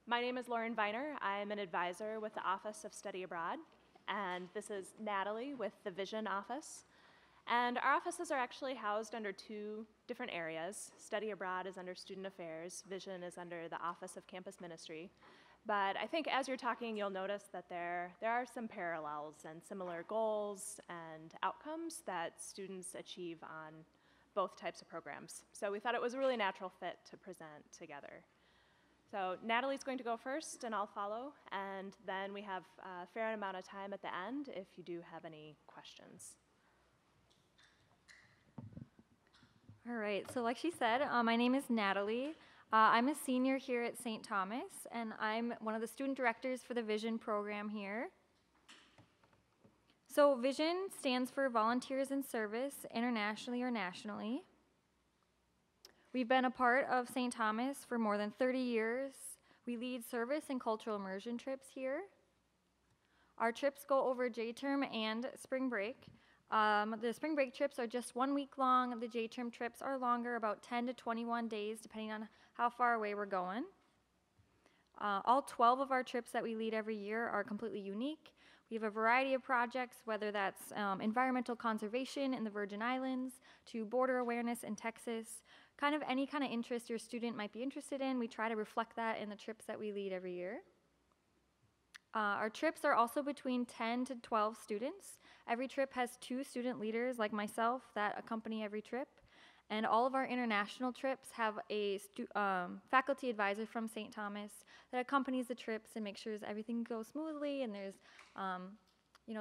My name is Lauren Viner. I'm an advisor with the Office of Study Abroad, and this is Natalie with the Vision Office. And our offices are actually housed under two different areas. Study Abroad is under Student Affairs, Vision is under the Office of Campus Ministry. But I think as you're talking, you'll notice that there are some parallels and similar goals and outcomes that students achieve on both types of programs. So we thought it was a really natural fit to present together. So Natalie's going to go first, and I'll follow, and then we have a fair amount of time at the end if you do have any questions. All right, so like she said, my name is Natalie. I'm a senior here at St. Thomas, and I'm one of the student directors for the Vision program here. So Vision stands for Volunteers in Service, internationally or nationally. We've been a part of St. Thomas for more than 30 years. We lead service and cultural immersion trips here. Our trips go over J-term and spring break. The spring break trips are just 1 week long. The J-term trips are longer, about 10 to 21 days, depending on how far away we're going. All 12 of our trips that we lead every year are completely unique. We have a variety of projects, whether that's environmental conservation in the Virgin Islands, to border awareness in Texas, kind of any kind of interest your student might be interested in. We try to reflect that in the trips that we lead every year. Our trips are also between 10 to 12 students. Every trip has 2 student leaders like myself that accompany every trip. And all of our international trips have a faculty advisor from St. Thomas that accompanies the trips and makes sure everything goes smoothly and there's,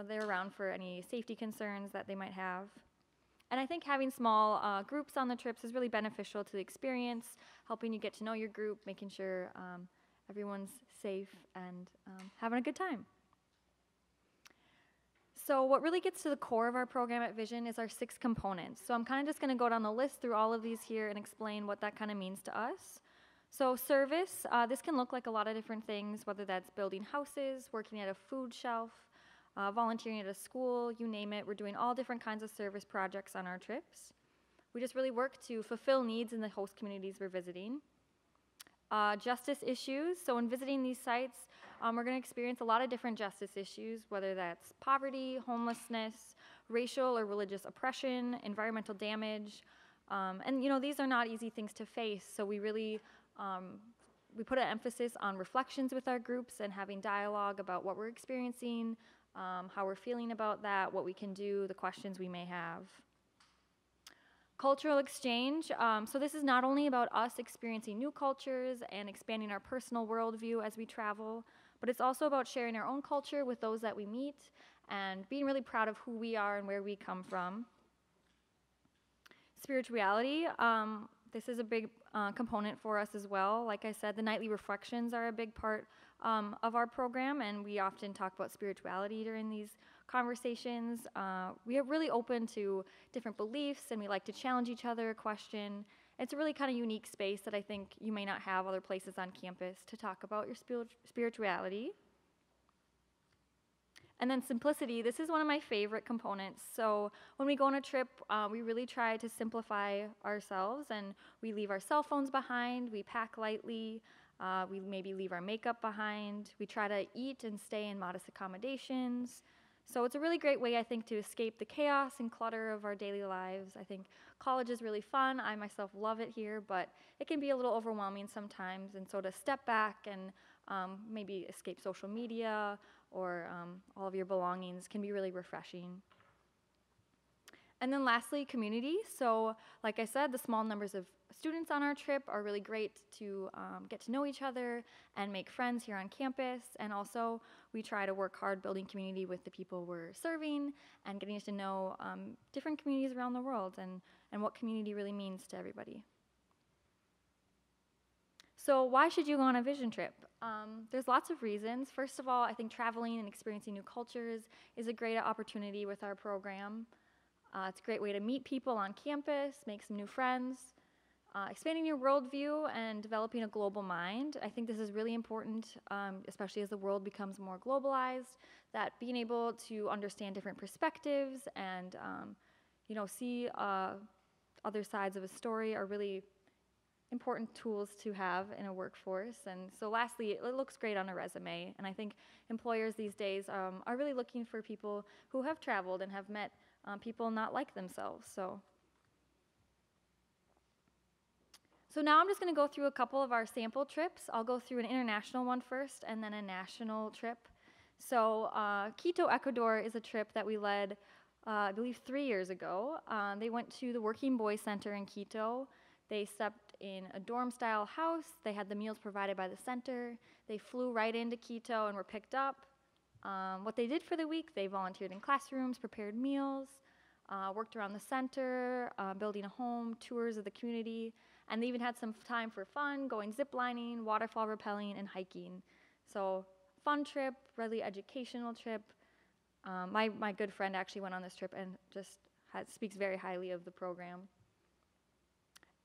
they're around for any safety concerns that they might have. And I think having small groups on the trips is really beneficial to the experience, helping you get to know your group, making sure everyone's safe and having a good time. So what really gets to the core of our program at Vision is our 6 components. So I'm kind of just going to go down the list through all of these here and explain what that kind of means to us. So service, this can look like a lot of different things, whether that's building houses, working at a food shelf, volunteering at a school, you name it. We're doing all different kinds of service projects on our trips. We just really work to fulfill needs in the host communities we're visiting. Justice issues. So when visiting these sites, we're going to experience a lot of different justice issues, whether that's poverty, homelessness, racial or religious oppression, environmental damage. And these are not easy things to face. So we really, we put an emphasis on reflections with our groups and having dialogue about what we're experiencing, how we're feeling about that, what we can do, the questions we may have. Cultural exchange, so this is not only about us experiencing new cultures and expanding our personal worldview as we travel, but it's also about sharing our own culture with those that we meet and being really proud of who we are and where we come from. Spirituality, this is a big component for us as well. Like I said, the nightly reflections are a big part of our program, and we often talk about spirituality during these conversations. We are really open to different beliefs, and we like to challenge each other, question. It's a really kind of unique space that I think you may not have other places on campus to talk about your spirituality. And then simplicity, this is one of my favorite components. So when we go on a trip, we really try to simplify ourselves, and we leave our cell phones behind, we pack lightly, we maybe leave our makeup behind, we try to eat and stay in modest accommodations. So it's a really great way, I think, to escape the chaos and clutter of our daily lives. I think college is really fun. I myself love it here, but it can be a little overwhelming sometimes. And so to step back and maybe escape social media or all of your belongings can be really refreshing. And then lastly, community. So like I said, the small numbers of students on our trip are really great to get to know each other and make friends here on campus. And also we try to work hard building community with the people we're serving and getting to know different communities around the world and what community really means to everybody. So why should you go on a Vision trip? There's lots of reasons. First of all, I think traveling and experiencing new cultures is a great opportunity with our program. It's a great way to meet people on campus, make some new friends, expanding your worldview and developing a global mind. I think this is really important, especially as the world becomes more globalized, that being able to understand different perspectives and see other sides of a story are really important tools to have in a workforce. And so lastly, it looks great on a resume. And I think employers these days are really looking for people who have traveled and have met people not like themselves. So now I'm just going to go through a couple of our sample trips. I'll go through an international one first and then a national trip. So Quito, Ecuador is a trip that we led, I believe 3 years ago. They went to the Working Boys Center in Quito. They slept in a dorm-style house. They had the meals provided by the center. They flew right into Quito and were picked up. What they did for the week, they volunteered in classrooms, prepared meals, worked around the center, building a home, tours of the community, and they even had some time for fun, going ziplining, waterfall rappelling, and hiking. So fun trip, really educational trip. My good friend actually went on this trip and just speaks very highly of the program.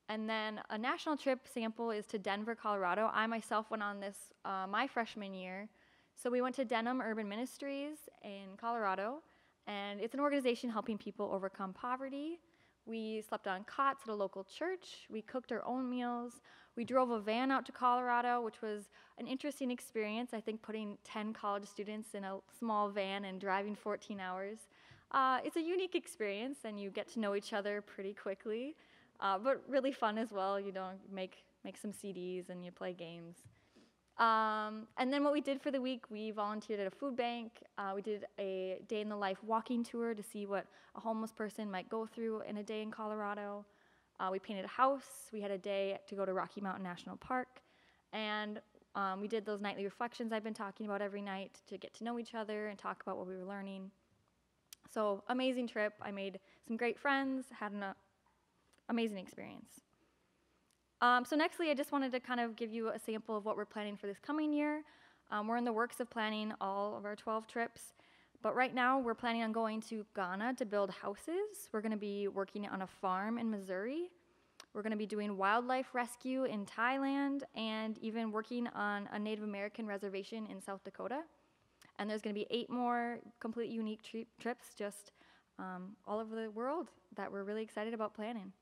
And then a national trip sample is to Denver, Colorado. I myself went on this my freshman year. So we went to Denham Urban Ministries in Colorado, and it's an organization helping people overcome poverty. We slept on cots at a local church. We cooked our own meals. We drove a van out to Colorado, which was an interesting experience. I think putting 10 college students in a small van and driving 14 hours. It's a unique experience, and you get to know each other pretty quickly, but really fun as well. You know, make some CDs and you play games. And then what we did for the week, we volunteered at a food bank. We did a day in the life walking tour to see what a homeless person might go through in a day in Colorado. We painted a house. We had a day to go to Rocky Mountain National Park. And we did those nightly reflections I've been talking about every night to get to know each other and talk about what we were learning. So amazing trip. I made some great friends, had an amazing experience. So nextly, I just wanted to kind of give you a sample of what we're planning for this coming year. We're in the works of planning all of our 12 trips, but right now we're planning on going to Ghana to build houses. We're going to be working on a farm in Missouri. We're going to be doing wildlife rescue in Thailand and even working on a Native American reservation in South Dakota. And there's going to be 8 more completely unique trips just all over the world that we're really excited about planning.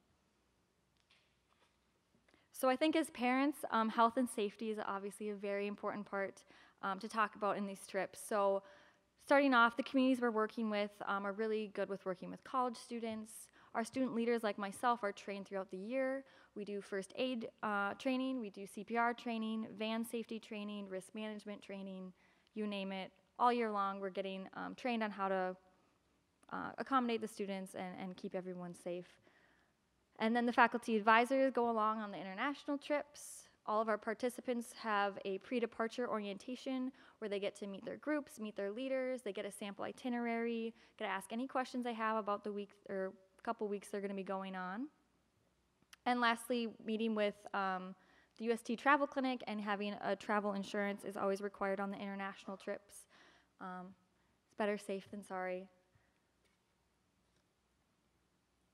So I think as parents, health and safety is obviously a very important part to talk about in these trips. So starting off, the communities we're working with are really good with working with college students. Our student leaders like myself are trained throughout the year. We do first aid training, we do CPR training, van safety training, risk management training, you name it. All year long we're getting trained on how to accommodate the students and keep everyone safe. And then the faculty advisors go along on the international trips. All of our participants have a pre-departure orientation where they get to meet their groups, meet their leaders, they get a sample itinerary, get to ask any questions they have about the week or couple weeks they're going to be going on. And lastly, meeting with the UST Travel Clinic and having a travel insurance is always required on the international trips. It's better safe than sorry.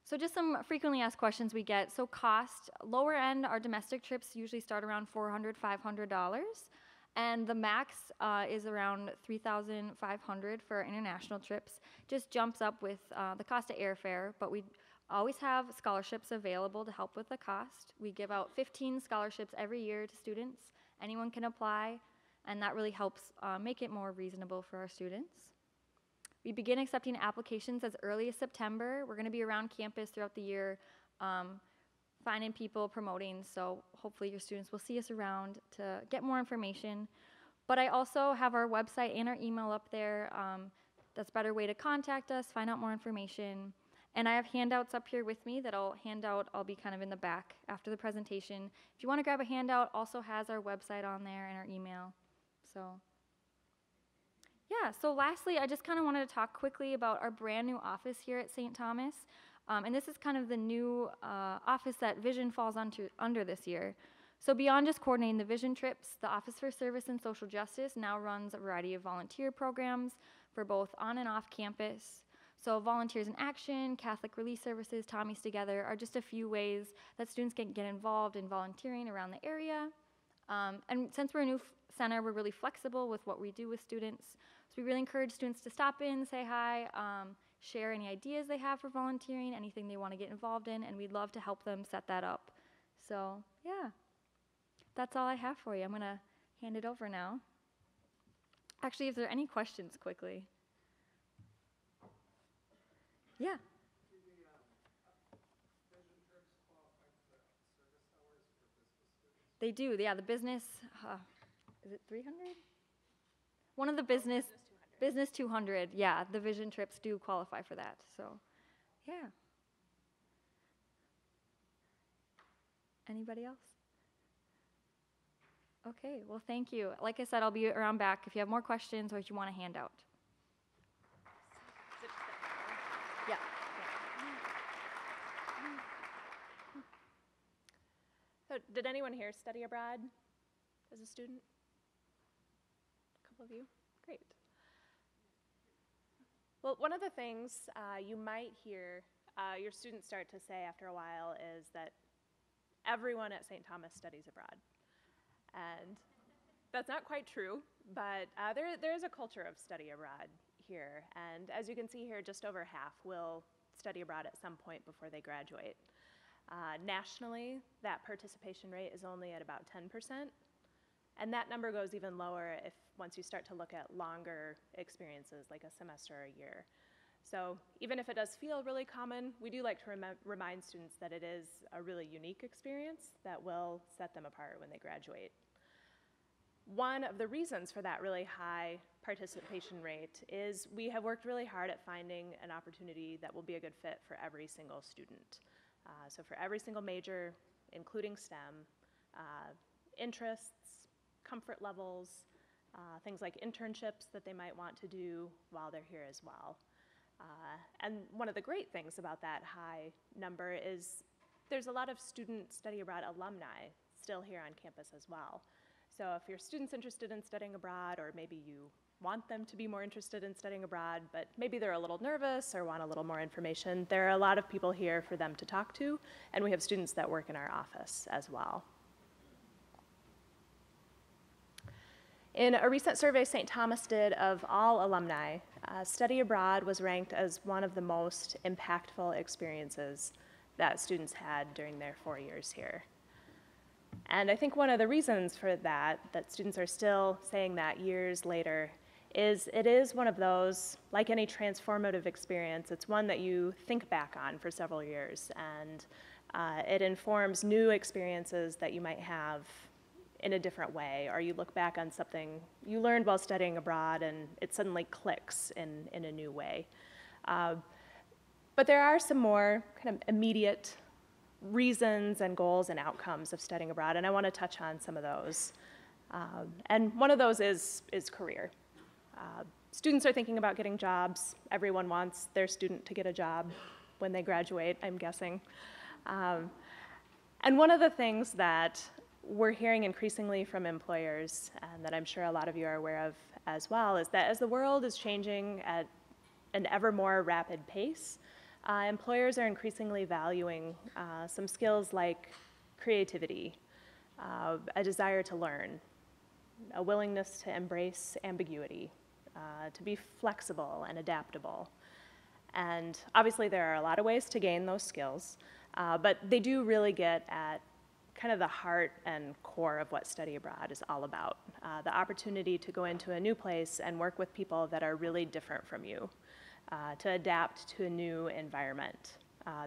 So just some frequently asked questions we get. So cost, lower end, our domestic trips usually start around $400, $500. And the max is around $3,500 for our international trips. Just jumps up with the cost of airfare, but we always have scholarships available to help with the cost. We give out 15 scholarships every year to students. Anyone can apply, and that really helps make it more reasonable for our students. We begin accepting applications as early as September. We're going to be around campus throughout the year, finding people, promoting, so hopefully your students will see us around to get more information. But I also have our website and our email up there. That's a better way to contact us, find out more information. And I have handouts up here with me that I'll hand out. I'll be kind of in the back after the presentation. If you want to grab a handout, also has our website on there and our email. So yeah, so lastly, I just kind of wanted to talk quickly about our brand new office here at St. Thomas. And this is kind of the new office that Vision falls under this year. So beyond just coordinating the Vision trips, the Office for Service and Social Justice now runs a variety of volunteer programs for both on and off campus. So Volunteers in Action, Catholic Relief Services, Tommie's Together are just a few ways that students can get involved in volunteering around the area. And since we're a new center, we're really flexible with what we do with students. So we really encourage students to stop in, say hi, share any ideas they have for volunteering, anything they want to get involved in, and we'd love to help them set that up. So Yeah, that's all I have for you. I'm going to hand it over now. Actually, if there are any questions quickly. Yeah. They do, yeah, the business, is it 300? One of the business 200, yeah, the vision trips do qualify for that, so, yeah. Anybody else? Okay, well, thank you. Like I said, I'll be around back if you have more questions or if you want a handout. Yeah. So did anyone here study abroad as a student? A couple of you? Great. Well, one of the things you might hear your students start to say after a while is that everyone at St. Thomas studies abroad. And that's not quite true, but there is a culture of study abroad here. And as you can see here, just over half will study abroad at some point before they graduate. Nationally, that participation rate is only at about 10%. And that number goes even lower if once you start to look at longer experiences, like a semester or a year. So even if it does feel really common, we do like to remind students that it is a really unique experience that will set them apart when they graduate. One of the reasons for that really high participation rate is we have worked really hard at finding an opportunity that will be a good fit for every single student. So for every single major, including STEM, interests, comfort levels, things like internships that they might want to do while they're here as well. And one of the great things about that high number is there's a lot of student study abroad alumni still here on campus as well. So if your student's interested in studying abroad, or maybe you want them to be more interested in studying abroad, but maybe they're a little nervous or want a little more information, there are a lot of people here for them to talk to, and we have students that work in our office as well. In a recent survey St. Thomas did of all alumni, study abroad was ranked as one of the most impactful experiences that students had during their 4 years here. And I think one of the reasons for that students are still saying that years later, is it is one of those, like any transformative experience, it's one that you think back on for several years, and it informs new experiences that you might have in a different way, or you look back on something you learned while studying abroad and it suddenly clicks in a new way. But there are some more kind of immediate reasons and goals and outcomes of studying abroad, and I want to touch on some of those. And one of those is career. Students are thinking about getting jobs. Everyone wants their student to get a job when they graduate, I'm guessing. And one of the things that we're hearing increasingly from employers, and that I'm sure a lot of you are aware of as well, is that as the world is changing at an ever more rapid pace, employers are increasingly valuing some skills like creativity, a desire to learn, a willingness to embrace ambiguity, to be flexible and adaptable. And obviously there are a lot of ways to gain those skills, but they do really get at kind of the heart and core of what study abroad is all about. The opportunity to go into a new place and work with people that are really different from you, to adapt to a new environment.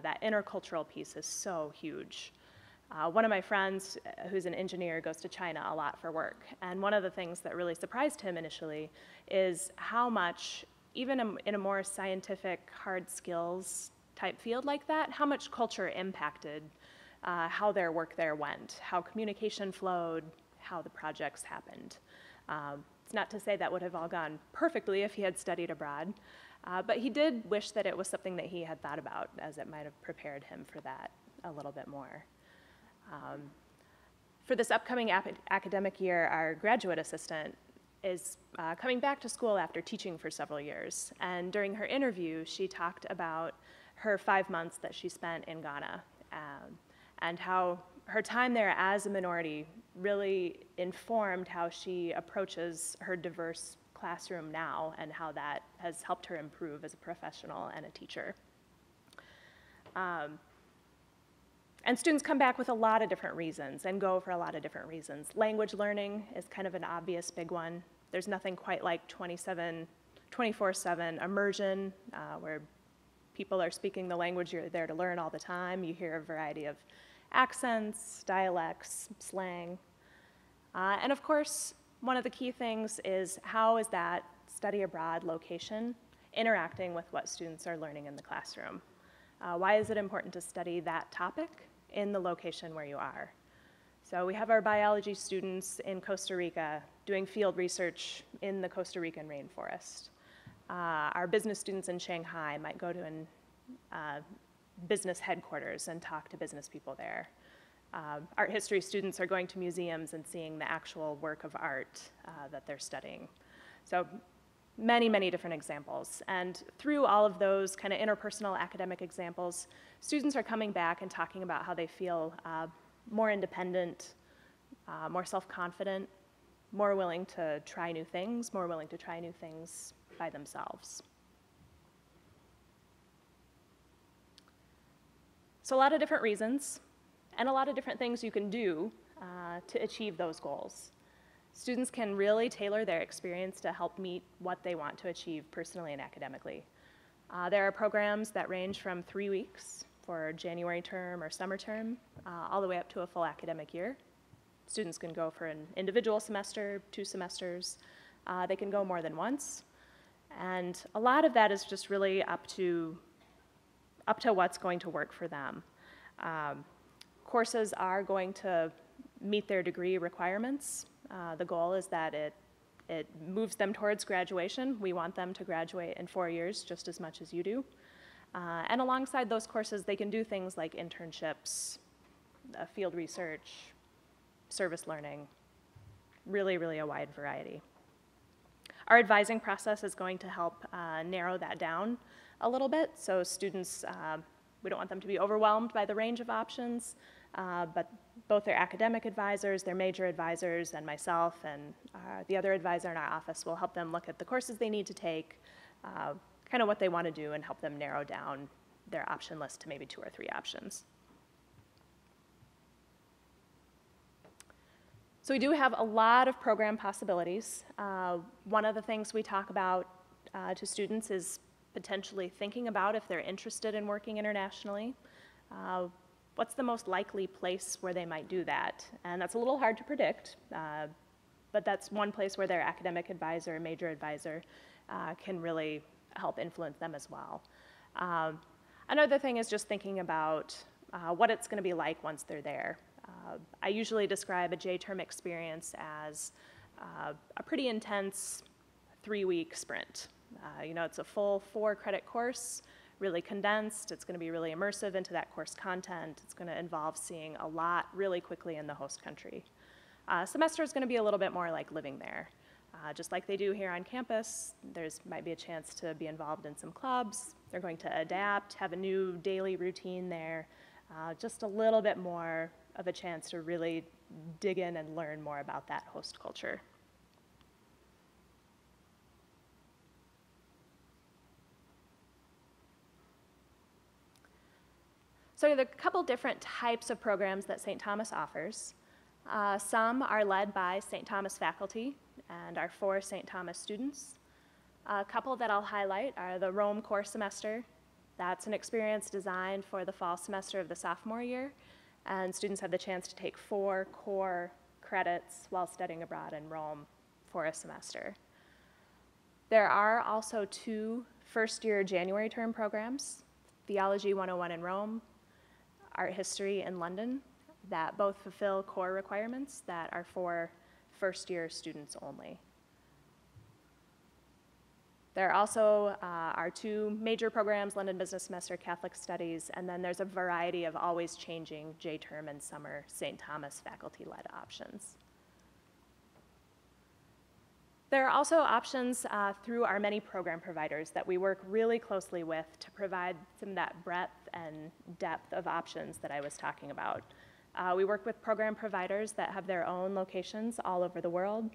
That intercultural piece is so huge. One of my friends, who's an engineer, goes to China a lot for work. And one of the things that really surprised him initially is how much, even in a more scientific, hard skills type field like that, how much culture impacted how their work there went, how communication flowed, how the projects happened. It's not to say that would have all gone perfectly if he had studied abroad, but he did wish that it was something that he had thought about, as it might have prepared him for that a little bit more. For this upcoming academic year, our graduate assistant is coming back to school after teaching for several years. And during her interview, she talked about her 5 months that she spent in Ghana, and how her time there as a minority really informed how she approaches her diverse classroom now, and how that has helped her improve as a professional and a teacher. And And students come back with a lot of different reasons and go for a lot of different reasons. Language learning is kind of an obvious big one. There's nothing quite like 24/7 immersion, where people are speaking the language you're there to learn all the time. You hear a variety of accents, dialects, slang. And of course, one of the key things is how is that study abroad location interacting with what students are learning in the classroom? Why is it important to study that topic in the location where you are? So we have our biology students in Costa Rica doing field research in the Costa Rican rainforest. Our business students in Shanghai might go to a business headquarters and talk to business people there. Art history students are going to museums and seeing the actual work of art that they're studying. So many, many different examples. And through all of those kind of interpersonal academic examples, students are coming back and talking about how they feel more independent, more self-confident, more willing to try new things, more willing to try new things by themselves. So a lot of different reasons and a lot of different things you can do to achieve those goals. Students can really tailor their experience to help meet what they want to achieve personally and academically. There are programs that range from 3 weeks for January term or summer term, all the way up to a full academic year. Students can go for an individual semester, 2 semesters. They can go more than once. And a lot of that is just really up to what's going to work for them. Courses are going to meet their degree requirements. The goal is that it moves them towards graduation. We want them to graduate in 4 years just as much as you do. And alongside those courses, they can do things like internships, field research, service learning, really, really a wide variety. Our advising process is going to help narrow that down a little bit. So students, we don't want them to be overwhelmed by the range of options, but both their academic advisors, their major advisors, and myself and the other advisor in our office will help them look at the courses they need to take, kind of what they want to do, and help them narrow down their option list to maybe 2 or 3 options. So we do have a lot of program possibilities. One of the things we talk about to students is potentially thinking about if they're interested in working internationally. What's the most likely place where they might do that? And that's a little hard to predict, but that's one place where their academic advisor or major advisor can really help influence them as well. Another thing is just thinking about what it's going to be like once they're there. I usually describe a J-term experience as a pretty intense 3-week sprint. You know, it's a full 4-credit course, really condensed. It's going to be really immersive into that course content. It's going to involve seeing a lot really quickly in the host country. Semester is going to be a little bit more like living there. Just like they do here on campus, there's might be a chance to be involved in some clubs. They're going to adapt, have a new daily routine there, just a little bit more of a chance to really dig in and learn more about that host culture. So there are a couple different types of programs that St. Thomas offers. Some are led by St. Thomas faculty and are for St. Thomas students. A couple that I'll highlight are the Rome core semester. That's an experience designed for the fall semester of the sophomore year, and students have the chance to take 4 core credits while studying abroad in Rome for a semester. There are also 2 first-year January term programs, Theology 101 in Rome, Art History in London, that both fulfill core requirements that are for first-year students only. There also are 2 major programs, London Business Semester, Catholic Studies, and then there's a variety of always changing J-term and summer St. Thomas faculty-led options. There are also options through our many program providers that we work really closely with to provide some of that breadth and depth of options that I was talking about. We work with program providers that have their own locations all over the world,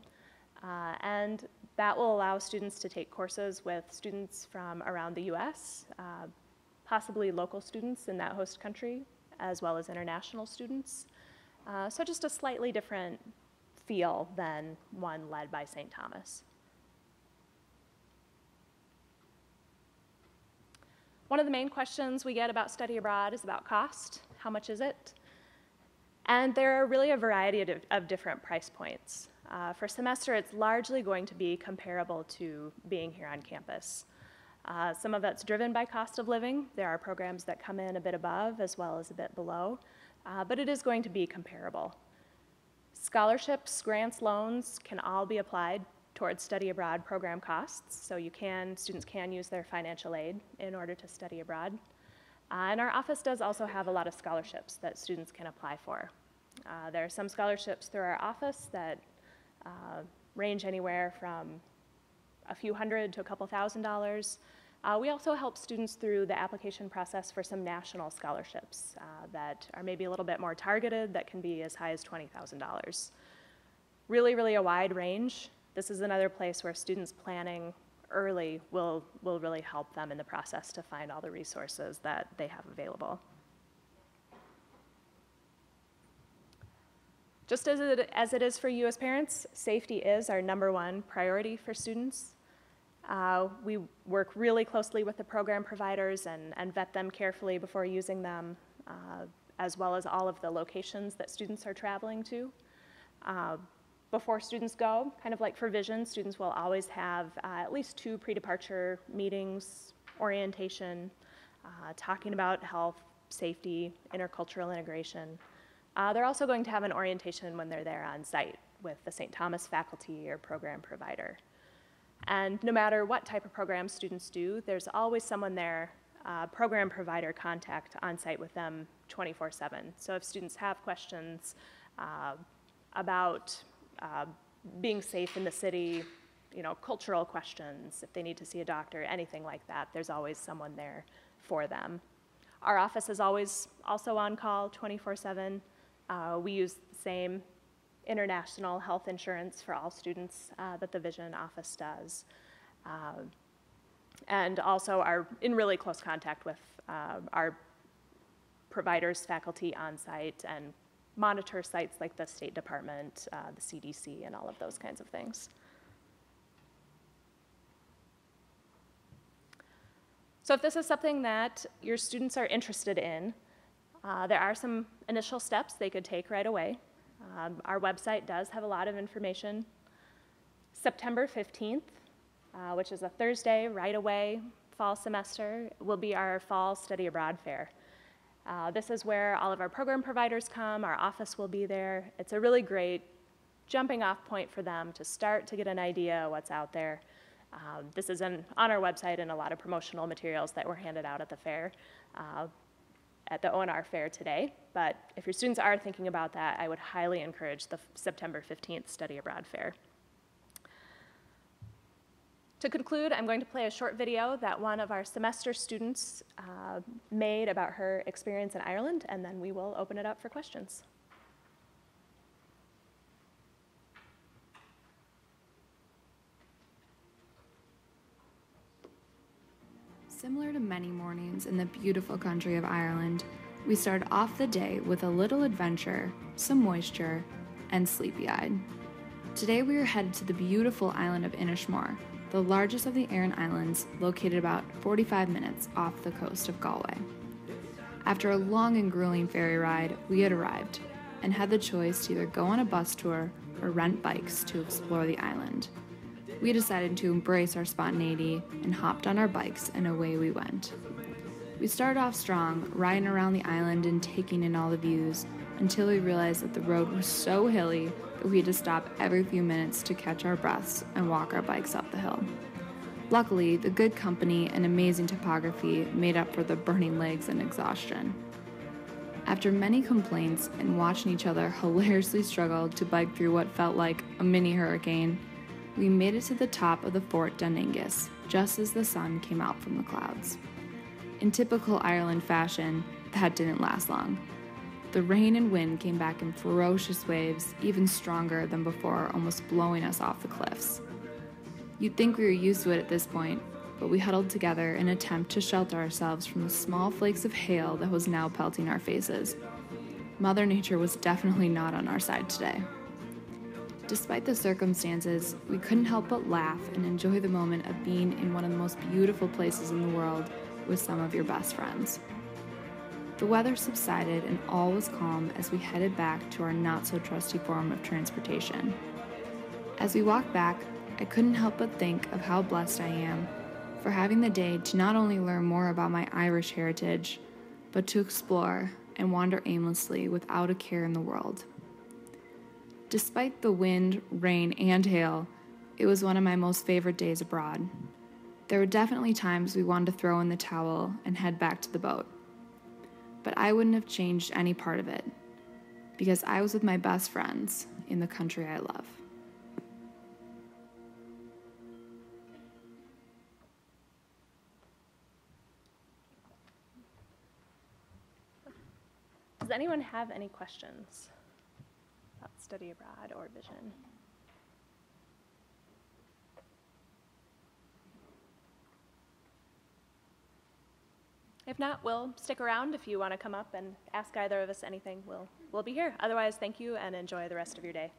and that will allow students to take courses with students from around the US, possibly local students in that host country, as well as international students. So just a slightly different feel than one led by St. Thomas. One of the main questions we get about study abroad is about cost. How much is it? And there are really a variety of different price points. For semester, it's largely going to be comparable to being here on campus. Some of that's driven by cost of living. There are programs that come in a bit above as well as a bit below, but it is going to be comparable. Scholarships, grants, loans can all be applied towards study abroad program costs, so students can use their financial aid in order to study abroad. And our office does also have a lot of scholarships that students can apply for. There are some scholarships through our office that range anywhere from a few hundred to a couple $1,000s. We also help students through the application process for some national scholarships that are maybe a little bit more targeted, that can be as high as $20,000. Really, really a wide range. This is another place where students planning early will really help them in the process to find all the resources that they have available. Just as it is for you as parents, safety is our #1 priority for students. We work really closely with the program providers and vet them carefully before using them, as well as all of the locations that students are traveling to. Before students go, kind of like for Vision, students will always have at least 2 pre-departure meetings, orientation, talking about health, safety, intercultural integration. They're also going to have an orientation when they're there on site with the St. Thomas faculty or program provider. And no matter what type of program students do, there's always someone there, program provider contact on site with them 24/7. So if students have questions about being safe in the city, cultural questions, if they need to see a doctor, anything like that, there's always someone there for them. Our office is always also on call 24/7. We use the same international health insurance for all students that the Vision office does. And also are in really close contact with our providers, faculty on site, and monitor sites like the State Department, the CDC, and all of those kinds of things. So if this is something that your students are interested in, there are some initial steps they could take right away. Our website does have a lot of information. September 15th, which is a Thursday right away, fall semester, will be our fall study abroad fair. This is where all of our program providers come. Our office will be there. It's a really great jumping off point for them to start to get an idea of what's out there. This is on our website and a lot of promotional materials that were handed out at the fair, at the ONR fair today. But if your students are thinking about that, I would highly encourage the September 15th study abroad fair. To conclude, I'm going to play a short video that one of our semester students made about her experience in Ireland, and then we will open it up for questions. Similar to many mornings in the beautiful country of Ireland, we started off the day with a little adventure, some moisture, and sleepy-eyed. Today we are headed to the beautiful island of Inishmore, the largest of the Aran Islands, located about 45 minutes off the coast of Galway. After a long and grueling ferry ride, we had arrived and had the choice to either go on a bus tour or rent bikes to explore the island. We decided to embrace our spontaneity and hopped on our bikes, and away we went. We started off strong, riding around the island and taking in all the views, until we realized that the road was so hilly that we had to stop every few minutes to catch our breaths and walk our bikes up the hill. Luckily, the good company and amazing topography made up for the burning legs and exhaustion. After many complaints and watching each other hilariously struggle to bike through what felt like a mini hurricane, we made it to the top of the Fort Dunangus, just as the sun came out from the clouds. In typical Ireland fashion, that didn't last long. The rain and wind came back in ferocious waves, even stronger than before, almost blowing us off the cliffs. You'd think we were used to it at this point, but we huddled together in an attempt to shelter ourselves from the small flakes of hail that was now pelting our faces. Mother Nature was definitely not on our side today. Despite the circumstances, we couldn't help but laugh and enjoy the moment of being in one of the most beautiful places in the world with some of your best friends. The weather subsided and all was calm as we headed back to our not-so-trusty form of transportation. As we walked back, I couldn't help but think of how blessed I am for having the day to not only learn more about my Irish heritage, but to explore and wander aimlessly without a care in the world. Despite the wind, rain, and hail, it was one of my most favorite days abroad. There were definitely times we wanted to throw in the towel and head back to the boat. But I wouldn't have changed any part of it, because I was with my best friends in the country I love. Does anyone have any questions about study abroad or vision? If not, we'll stick around if you want to come up and ask either of us anything. We'll be here. Otherwise, thank you and enjoy the rest of your day.